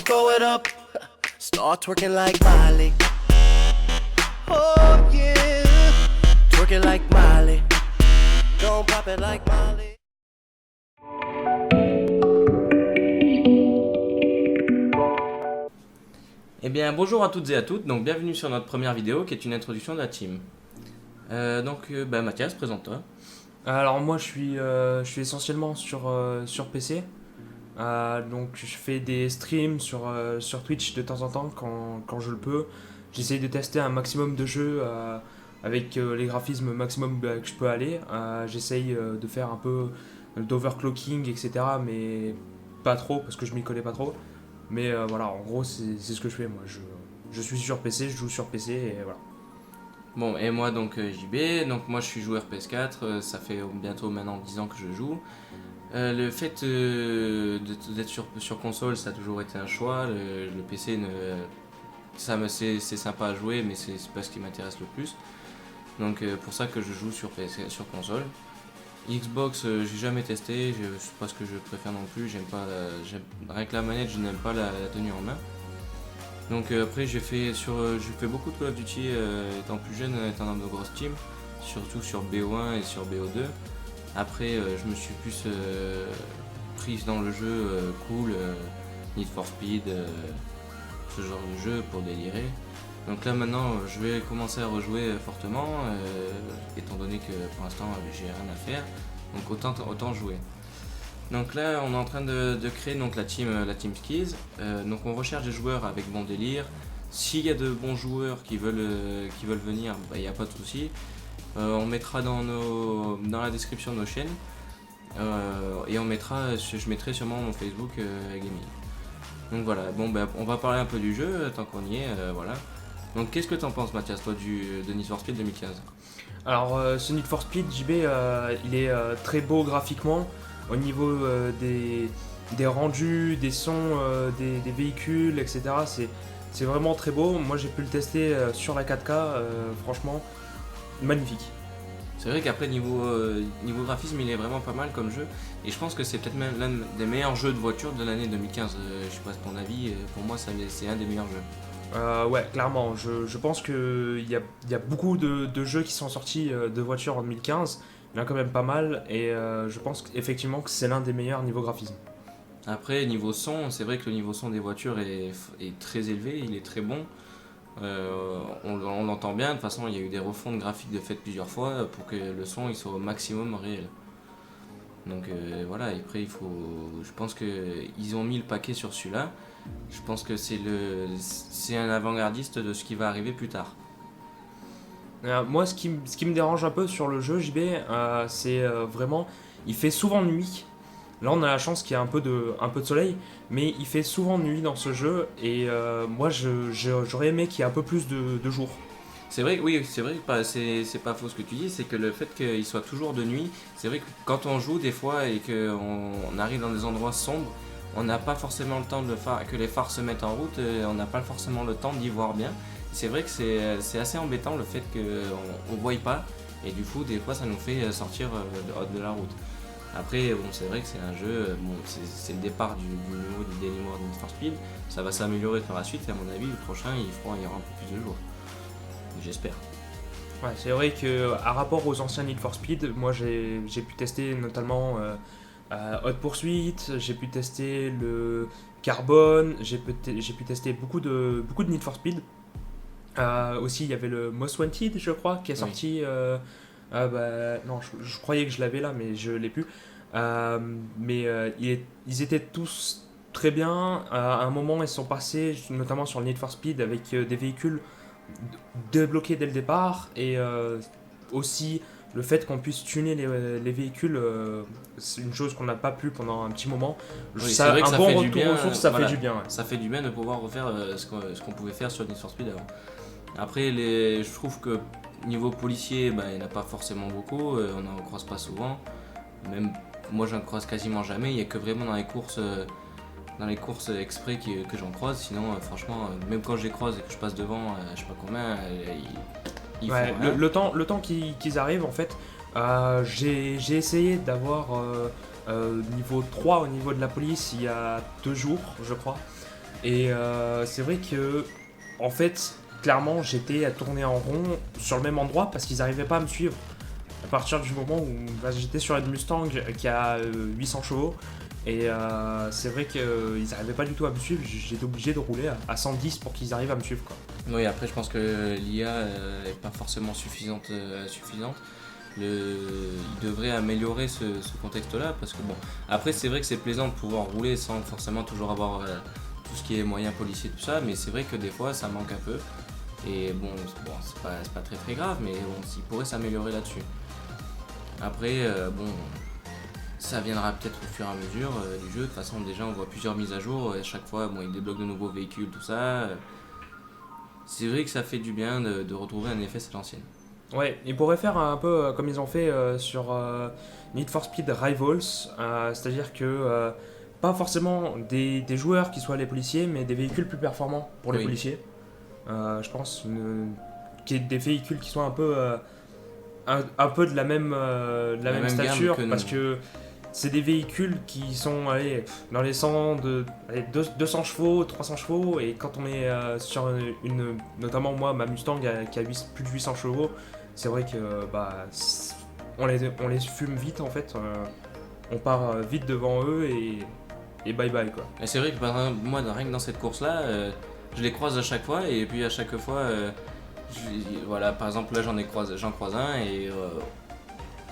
throw it up, start twerking like Miley. Oh yeah, twerking like Miley. Don't pop it like Miley. Eh bien bonjour à toutes et à toutes, donc bienvenue sur notre première vidéo qui est une introduction de la team. Mathias, présente-toi. Alors moi je suis essentiellement sur PC. Donc je fais des streams sur Twitch de temps en temps quand je le peux. J'essaye de tester un maximum de jeux avec les graphismes maximum que je peux aller. J'essaye de faire un peu d'overclocking, etc. Mais pas trop parce que je m'y connais pas trop. Mais voilà, en gros c'est ce que je fais moi. Je suis sur PC, je joue sur PC et voilà. Bon, et moi donc JB, donc moi je suis joueur PS4, ça fait bientôt maintenant 10 ans que je joue. Le fait d'être sur console, ça a toujours été un choix. Le PC, c'est sympa à jouer, mais c'est pas ce qui m'intéresse le plus. Donc pour ça que je joue sur console. Xbox, j'ai jamais testé, c'est pas ce que je préfère non plus. Rien que la manette, je n'aime pas la tenue en main. Donc après j'ai fait beaucoup de Call of Duty étant plus jeune, étant dans de grosses teams, surtout sur BO1 et sur BO2. Après je me suis plus prise dans le jeu cool, Need for Speed, ce genre de jeu pour délirer. Donc là maintenant je vais commencer à rejouer fortement, étant donné que pour l'instant j'ai rien à faire, donc autant jouer. Donc là on est en train de créer donc la team Skis, donc on recherche des joueurs avec bon délire. S'il y a de bons joueurs qui veulent venir, il n'y a pas de souci. On mettra dans la description nos chaînes, et je mettrai sûrement mon Facebook Gaming. Donc voilà, on va parler un peu du jeu tant qu'on y est, voilà. Donc qu'est-ce que t'en penses Mathias, toi de Need for Speed 2015? Alors ce Need for Speed JB il est très beau graphiquement au niveau des rendus, des sons, des véhicules, etc. C'est vraiment très beau. Moi j'ai pu le tester sur la 4K, franchement magnifique. C'est vrai qu'après niveau graphisme il est vraiment pas mal comme jeu, et je pense que c'est peut-être même l'un des meilleurs jeux de voiture de l'année 2015. Je sais pas ton avis, pour moi c'est un des meilleurs jeux. Ouais, clairement. Je pense qu'il y a beaucoup de jeux qui sont sortis de voitures en 2015. Il y en a quand même pas mal. Et je pense effectivement que c'est l'un des meilleurs niveau graphisme. Après, niveau son, c'est vrai que le niveau son des voitures est très élevé, il est très bon. On l'entend bien. De toute façon, il y a eu des refontes graphiques de faites plusieurs fois pour que le son il soit au maximum réel. Donc voilà, et après je pense qu'ils ont mis le paquet sur celui-là. Je pense que c'est un avant-gardiste de ce qui va arriver plus tard. Moi, ce qui me dérange un peu sur le jeu JB, c'est vraiment, il fait souvent nuit. Là, on a la chance qu'il y ait un peu de soleil, mais il fait souvent nuit dans ce jeu. Et moi, j'aurais aimé qu'il y ait un peu plus de jour. C'est vrai, oui, c'est vrai, c'est pas faux ce que tu dis, c'est que le fait qu'il soit toujours de nuit, c'est vrai que quand on joue des fois et qu'on arrive dans des endroits sombres, on n'a pas forcément le temps que les phares se mettent en route, on n'a pas forcément le temps d'y voir bien. C'est vrai que c'est assez embêtant le fait qu'on ne voie pas, et du coup des fois ça nous fait sortir de la route. Après bon, c'est vrai que c'est un jeu, c'est le départ du niveau du Daily Mode Need for Speed, ça va s'améliorer par la suite et à mon avis le prochain il y aura un peu plus de jours. J'espère. Ouais, c'est vrai que à rapport aux anciens Need for Speed, moi j'ai pu tester notamment Hot Pursuit, j'ai pu tester le Carbone, j'ai pu tester beaucoup de Need for Speed. Aussi il y avait le Most Wanted je crois qui est sorti. Non, je croyais que je l'avais là mais je l'ai plus. Ils étaient tous très bien. À un moment ils sont passés notamment sur le Need for Speed avec des véhicules débloqué dès le départ, et aussi le fait qu'on puisse tuner les véhicules, c'est une chose qu'on n'a pas pu pendant un petit moment. Oui, c'est vrai que un ça bon fait retour du bien, aux sources, ça voilà, fait du bien. Ouais. Ça fait du bien de pouvoir refaire ce qu'on pouvait faire sur Need for Speed avant. Après, je trouve que niveau policier, il n'y en a pas forcément beaucoup, on n'en croise pas souvent. Même moi, j'en croise quasiment jamais. Il n'y a que vraiment dans les courses exprès que j'en croise. Sinon, franchement, même quand je les croise et que je passe devant, je sais pas combien, ils Ouais, font rien. le temps qu'ils arrivent, en fait, j'ai essayé d'avoir niveau 3 au niveau de la police il y a 2 jours, je crois. Et c'est vrai que, en fait, clairement, j'étais à tourner en rond sur le même endroit parce qu'ils n'arrivaient pas à me suivre. À partir du moment où j'étais sur une Mustang qui a 800 chevaux, et c'est vrai qu'ils n'arrivaient pas du tout à me suivre, j'étais obligé de rouler à 110 pour qu'ils arrivent à me suivre, quoi. Oui, après, je pense que l'IA est pas forcément suffisante. Il devrait améliorer ce contexte-là, parce que bon, après, c'est vrai que c'est plaisant de pouvoir rouler sans forcément toujours avoir tout ce qui est moyens policiers, tout ça, mais c'est vrai que des fois, ça manque un peu. Et bon c'est pas très très grave, mais bon, il pourrait s'améliorer là-dessus. Après, bon, ça viendra peut-être au fur et à mesure du jeu. De toute façon, déjà, on voit plusieurs mises à jour. Et à chaque fois, bon, ils débloquent de nouveaux véhicules, tout ça. C'est vrai que ça fait du bien de retrouver un effet à l'ancienne. Ouais, ils pourraient faire un peu comme ils ont fait sur Need for Speed Rivals, c'est-à-dire que pas forcément des joueurs qui soient les policiers, mais des véhicules plus performants pour les Oui. policiers. Je pense qu'il y ait des véhicules qui soient un peu, un peu de la même, La même gamme stature, que nous. parce que c'est des véhicules qui sont allez, dans les 200 chevaux, 300 chevaux, et quand on est sur notamment moi, ma Mustang qui a plus de 800 chevaux, c'est vrai que on les fume vite en fait, on part vite devant eux et bye bye quoi. Et c'est vrai que par exemple, moi, rien que dans cette course-là, je les croise à chaque fois. Et puis à chaque fois, voilà, par exemple, là, j'en croise un. Et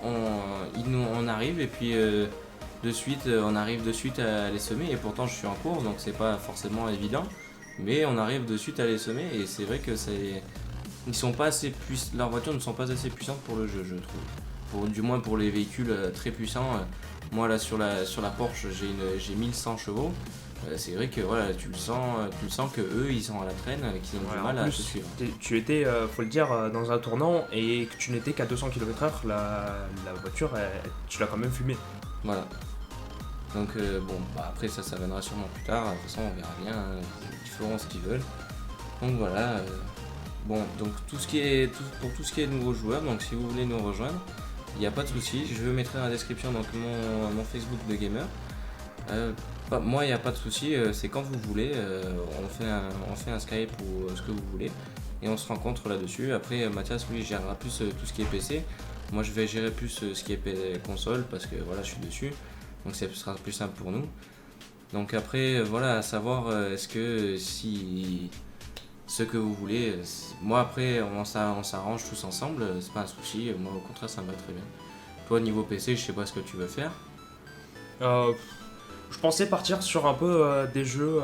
on arrive. Et puis on arrive de suite à les semer. Et pourtant, je suis en course, donc c'est pas forcément évident. Mais on arrive de suite à les semer. Et c'est vrai que ils sont pas assez leurs voitures ne sont pas assez puissantes pour le jeu, je trouve. Du moins pour les véhicules très puissants. Moi là sur la Porsche j'ai 1100 chevaux. C'est vrai que voilà, tu le sens que eux ils sont à la traîne, qu'ils ont Ouais, du en mal à plus, te suivre. tu étais, faut le dire, dans un tournant et que tu n'étais qu'à 200 km/h, la voiture, tu l'as quand même fumée. Voilà. Donc après ça viendra sûrement plus tard. De toute façon on verra bien. Ils feront ce qu'ils veulent. Donc voilà. Bon, donc pour tout ce qui est nouveaux joueurs, donc si vous voulez nous rejoindre, il n'y a pas de souci. Je mettrai dans la description donc mon Facebook de gamer. Moi, il n'y a pas de souci. C'est quand vous voulez. On fait un Skype ou ce que vous voulez. Et on se rencontre là-dessus. Après, Mathias, lui, gérera plus tout ce qui est PC. Moi, je vais gérer plus ce qui est console parce que voilà, je suis dessus. Donc, ce sera plus simple pour nous. Donc, après, voilà, à savoir, est-ce que si ce que vous voulez. Moi après on s'arrange tous ensemble, c'est pas un souci, moi au contraire ça me va très bien. Toi niveau PC je sais pas ce que tu veux faire. Je pensais partir sur un peu des jeux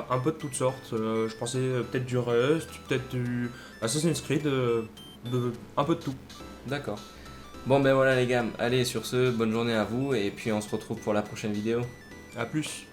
un peu de toutes sortes. Je pensais peut-être du Rust, peut-être du Assassin's Creed, un peu de tout. D'accord. Bon ben voilà les gars, allez sur ce, bonne journée à vous et puis on se retrouve pour la prochaine vidéo. A plus.